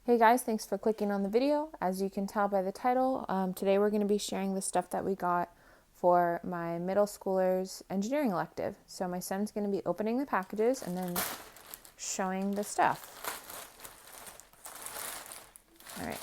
Hey guys, thanks for clicking on the video. As you can tell by the title, today we're going to be sharing the stuff that we got for my middle schooler's engineering elective. So my son's going to be opening the packages and then showing the stuff. All right,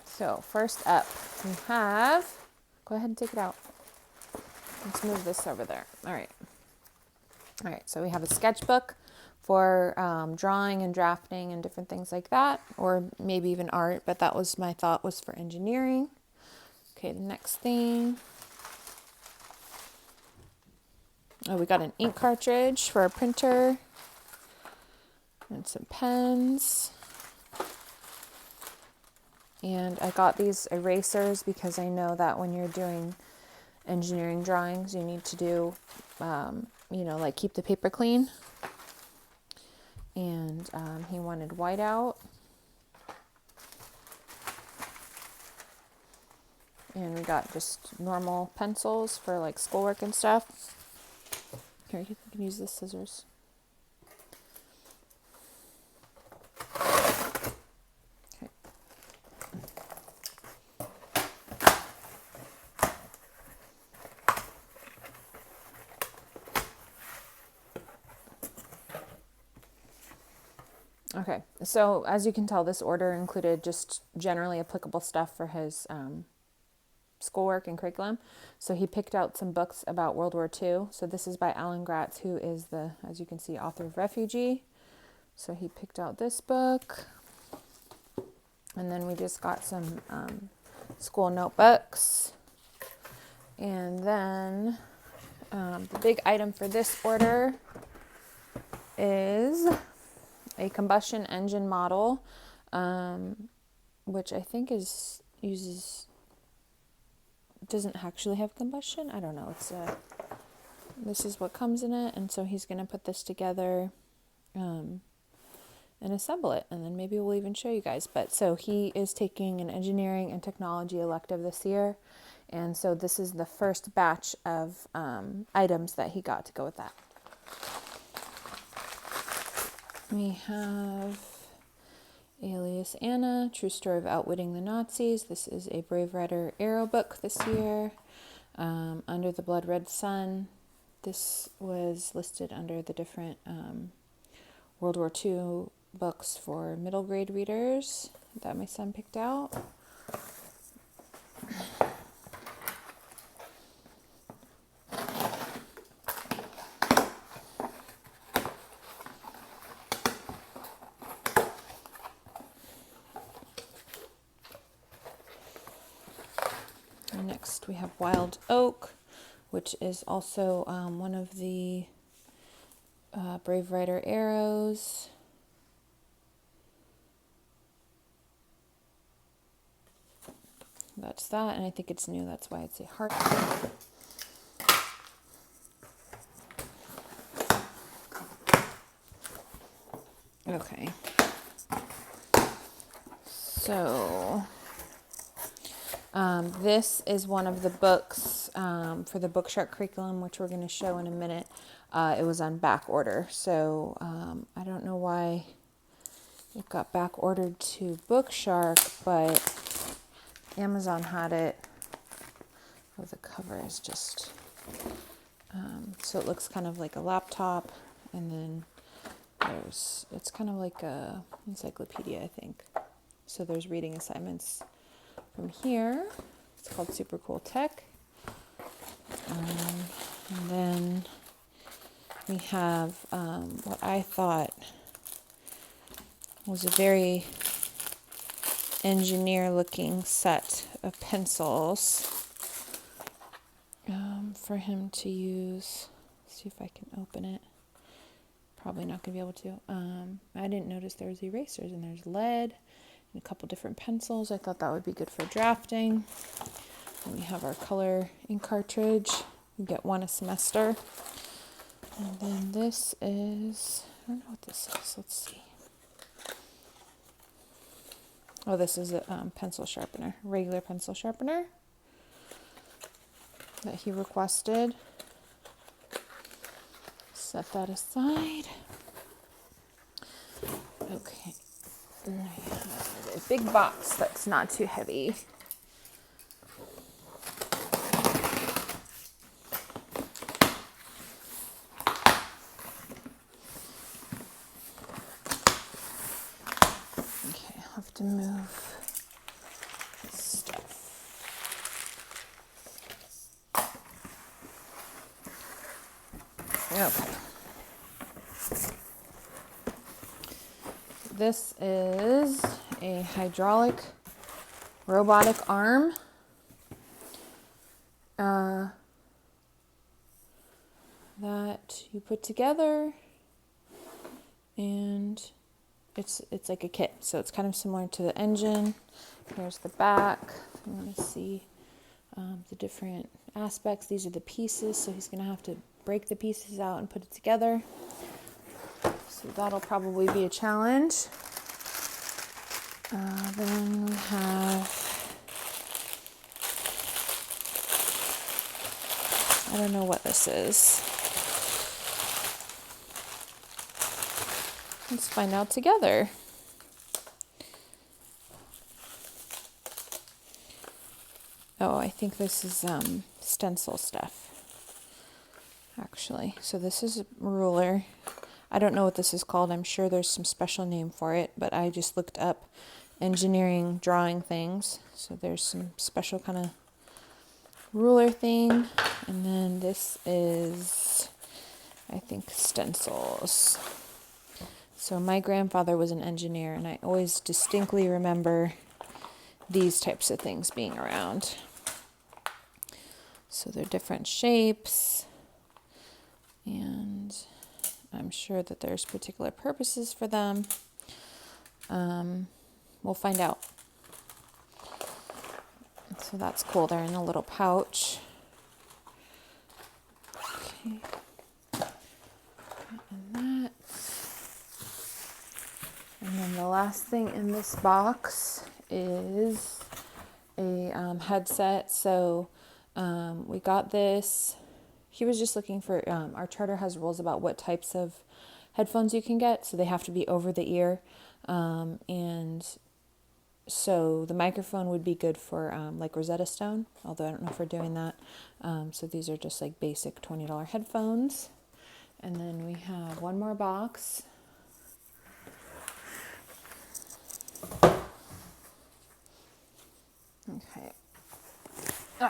so first up we have, go ahead and take it out. Let's move this over there. All right, so we have a sketchbook for drawing and drafting and different things like that, or maybe even art, but that was my thought was for engineering. Okay, the next thing. Oh, we got an ink cartridge for a printer and some pens. And I got these erasers because I know that when you're doing engineering drawings, you need to do, like keep the paper clean. And he wanted whiteout. And we got just normal pencils for like schoolwork and stuff. Here, you can use the scissors. Okay. Okay, so as you can tell, this order included just generally applicable stuff for his schoolwork and curriculum. So he picked out some books about World War II. So this is by Alan Gratz, who is the, as you can see, author of Refugee. So he picked out this book. And then we just got some school notebooks. And then the big item for this order is a combustion engine model, which I think doesn't actually have combustion. I don't know. This is what comes in it, and so he's going to put this together and assemble it, and then maybe we'll even show you guys. But so he is taking an engineering and technology elective this year, and so this is the first batch of items that he got to go with that. We have Alias Anna, True Story of Outwitting the Nazis. This is a Brave Writer Arrow book this year. Under the Blood Red Sun. This was listed under the different World War II books for middle grade readers that my son picked out. Next we have Wild Oak, which is also one of the Brave Writer arrows. That's that, and I think it's new, that's why it's a heart. Okay. So this is one of the books for the Bookshark curriculum, which we're going to show in a minute. It was on back order, so I don't know why it got back ordered to Bookshark, but Amazon had it. Oh, the cover is just so it looks kind of like a laptop, and then it's kind of like a encyclopedia, I think. So there's reading assignments from here. It's called Super Cool Tech. And then we have what I thought was a very engineer-looking set of pencils for him to use. Let's see if I can open it. Probably not going to be able to. I didn't notice there was erasers, and there's lead and a couple different pencils. I thought that would be good for drafting. And we have our color ink cartridge. You get one a semester. And then this is, I don't know what this is. Let's see. Oh, this is a pencil sharpener, regular pencil sharpener that he requested. Set that aside. Okay. And I have a big box that's not too heavy. Okay, I'll have to move this stuff. Okay. This is a hydraulic robotic arm. That you put together, and it's like a kit. So it's kind of similar to the engine. Here's the back. You want to see the different aspects. These are the pieces, so he's going to have to break the pieces out and put it together. So that'll probably be a challenge. Then we have, I don't know what this is. Let's find out together. Oh, I think this is stencil stuff, actually. So this is a ruler. I don't know what this is called. I'm sure there's some special name for it, but I just looked up engineering drawing things. So there's some special kind of ruler thing. And then this is, I think, stencils. So my grandfather was an engineer, and I always distinctly remember these types of things being around. So they're different shapes, and I'm sure that there's particular purposes for them. We'll find out. So that's cool. They're in a little pouch. Okay. And that. And then the last thing in this box is a headset. So we got this. He was just looking for, our charter has rules about what types of headphones you can get. So they have to be over the ear. And so the microphone would be good for like Rosetta Stone, although I don't know if we're doing that. So these are just like basic $20 headphones. And then we have one more box. Okay. So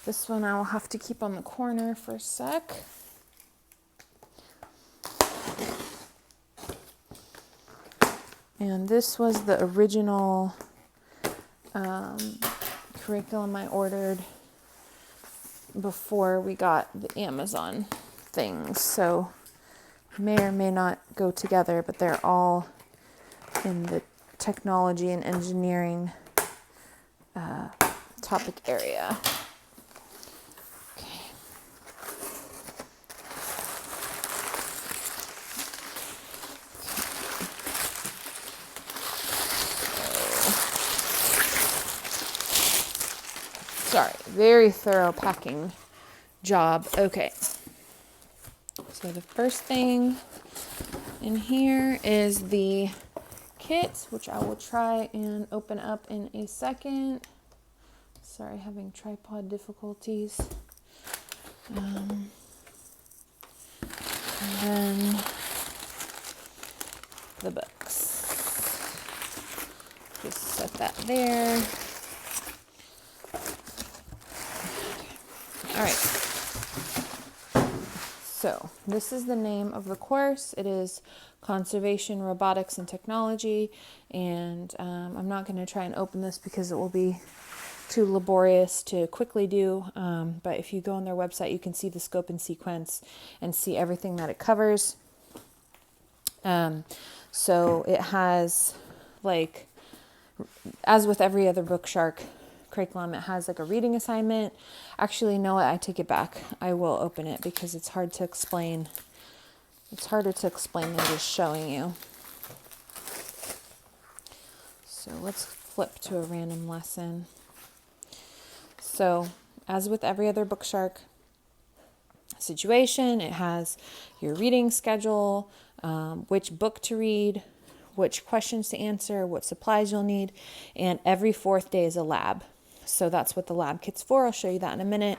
this one I will have to keep on the corner for a sec. And this was the original curriculum I ordered before we got the Amazon things. So may or may not go together, but they're all in the technology and engineering topic area. Okay. Sorry, very thorough packing job. Okay. So the first thing in here is the kit, which I will try and open up in a second. Sorry, having tripod difficulties. And then the books. Just set that there. All right. So this is the name of the course. It is Conservation, Robotics, and Technology. And I'm not going to try and open this because it will be too laborious to quickly do. But if you go on their website, you can see the scope and sequence and see everything that it covers. So it has, like, as with every other Bookshark curriculum, it has like a reading assignment. Actually, no, I take it back. I will open it because it's hard to explain. It's harder to explain than just showing you. So let's flip to a random lesson. So, as with every other Bookshark situation, it has your reading schedule, which book to read, which questions to answer, what supplies you'll need, and every fourth day is a lab. So that's what the lab kit's for. I'll show you that in a minute.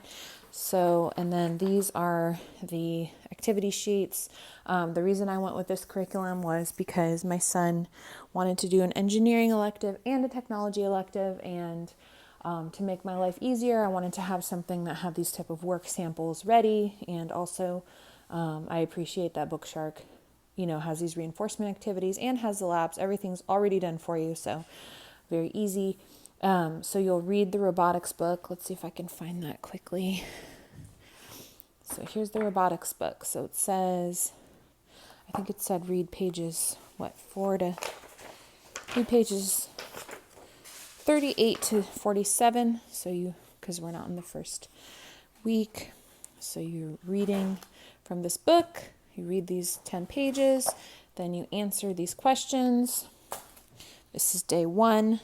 So, and then these are the activity sheets. The reason I went with this curriculum was because my son wanted to do an engineering elective and a technology elective, and to make my life easier, I wanted to have something that had these type of work samples ready. And also, I appreciate that Bookshark, has these reinforcement activities and has the labs. Everything's already done for you, so very easy. So you'll read the robotics book. Let's see if I can find that quickly. So here's the robotics book. So it says, I think it said read pages, read pages 38 to 47. So because we're not in the first week. So you're reading from this book. You read these 10 pages. Then you answer these questions. This is day 1.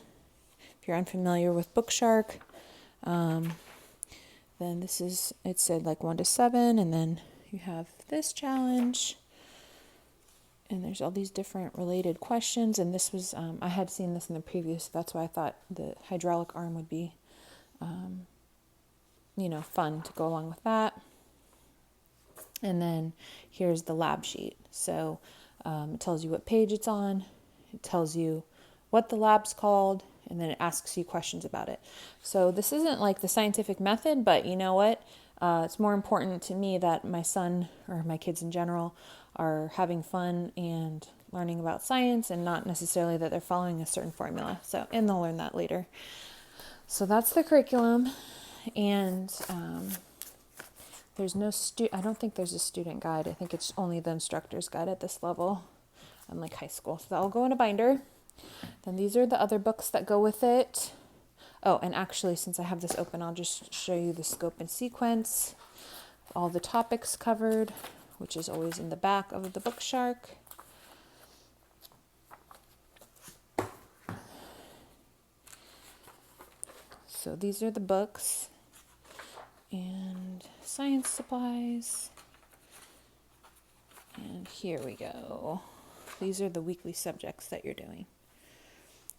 If you're unfamiliar with Bookshark, then it said like 1 to 7, and then you have this challenge, and there's all these different related questions, and this was, I had seen this in the previous, that's why I thought the hydraulic arm would be, fun to go along with that. And then here's the lab sheet. So it tells you what page it's on, it tells you what the lab's called, and then it asks you questions about it. So this isn't like the scientific method, but you know what? It's more important to me that my son, or my kids in general, are having fun and learning about science, and not necessarily that they're following a certain formula. So, and they'll learn that later. So that's the curriculum. And there's no I don't think there's a student guide. I think it's only the instructor's guide at this level, unlike high school. So that'll go in a binder. Then these are the other books that go with it. Oh, and actually, since I have this open, I'll just show you the scope and sequence, all the topics covered, which is always in the back of the Bookshark. So these are the books and science supplies. And here we go. These are the weekly subjects that you're doing.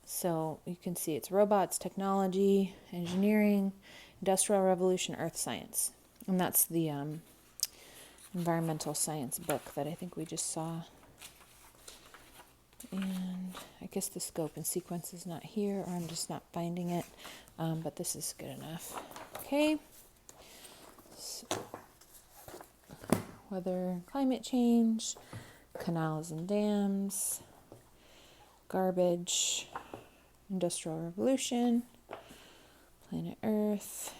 So you can see it's robots, technology, engineering, industrial revolution, earth science. And that's the environmental science book that I think we just saw. And I guess the scope and sequence is not here, or I'm just not finding it. But this is good enough. Okay. So, weather, climate change, canals and dams, garbage, industrial revolution, planet Earth,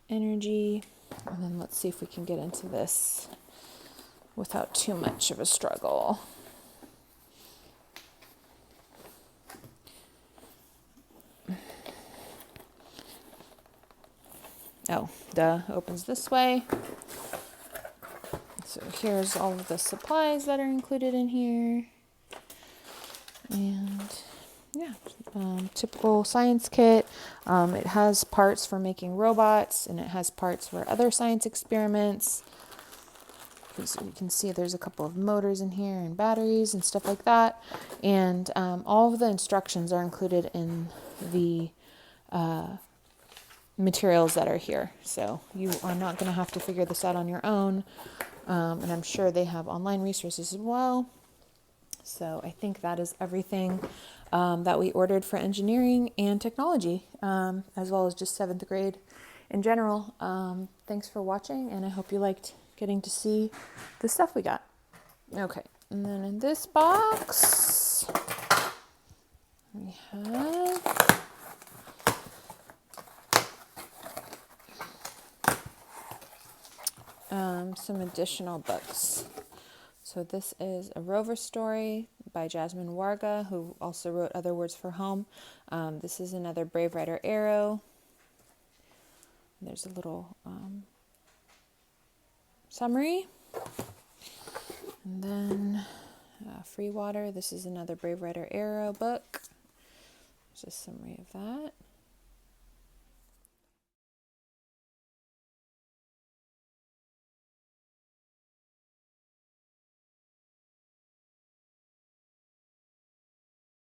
energy, and then let's see if we can get into this without too much of a struggle. Oh, opens this way. So here's all of the supplies that are included in here. And yeah, typical science kit. It has parts for making robots, and it has parts for other science experiments. So you can see there's a couple of motors in here and batteries and stuff like that. And all of the instructions are included in the materials that are here. So you are not going to have to figure this out on your own. And I'm sure they have online resources as well. So I think that is everything that we ordered for engineering and technology, as well as just 7th grade in general. Thanks for watching, and I hope you liked getting to see the stuff we got. Okay, and then in this box, we have some additional books. So this is A Rover Story by Jasmine Warga, who also wrote Other Words for Home. This is another Brave Writer Arrow. There's a little summary. And then Free Water. This is another Brave Writer Arrow book. There's a summary of that.